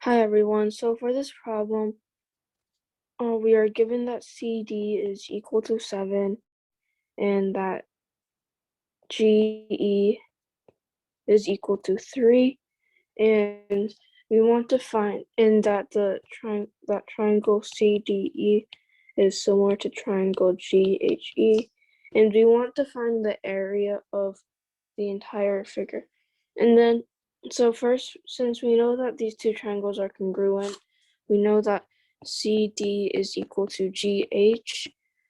Hi everyone, so for this problem, we are given that CD is equal to 7 and that GE is equal to 3, and we want to find, and that the triangle CDE is similar to triangle GHE, and we want to find the area of the entire figure. And then, so first, since we know that these two triangles are congruent, we know that CD is equal to GH,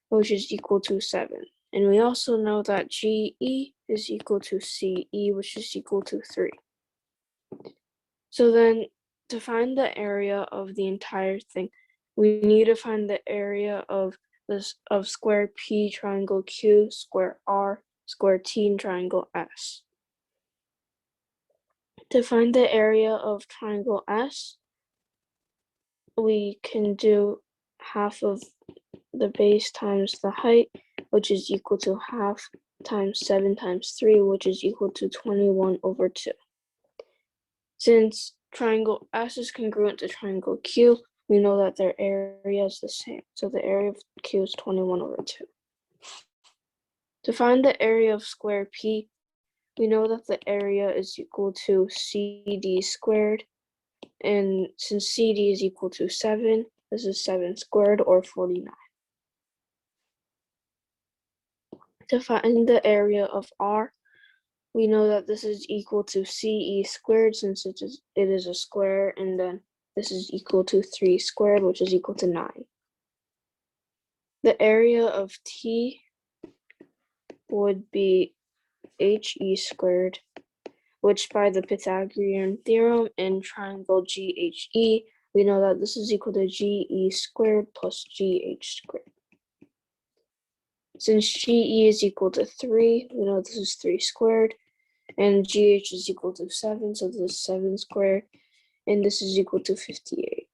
which is equal to 7. And we also know that GE is equal to CE, which is equal to 3. So then, to find the area of the entire thing, we need to find the area of square P triangle Q, square R, square T, and triangle S. To find the area of triangle S, we can do half of the base times the height, which is equal to half times 7 times 3, which is equal to 21 over 2. Since triangle S is congruent to triangle Q, we know that their area is the same. So the area of Q is 21 over 2. To find the area of square P, we know that the area is equal to CD squared. And since CD is equal to 7, this is 7 squared, or 49. To find the area of R, we know that this is equal to CE squared since it is a square, and then this is equal to 3 squared, which is equal to 9. The area of T would be HE squared, which by the Pythagorean theorem in triangle GHE, we know that this is equal to GE squared plus GH squared. Since GE is equal to 3, we know this is 3 squared, and GH is equal to 7, so this is 7 squared, and this is equal to 58.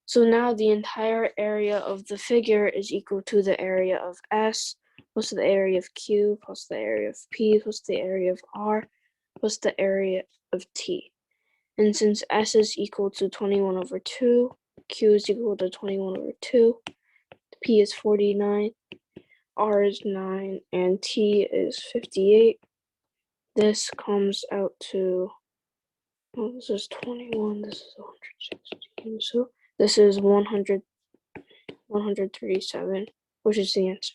So now the entire area of the figure is equal to the area of S plus the area of Q plus the area of P plus the area of R plus the area of T. And since S is equal to 21 over 2, Q is equal to 21 over 2, P is 49, R is 9, and T is 58. This comes out to, well, this is 21, this is 116, so this is 137, which is the answer.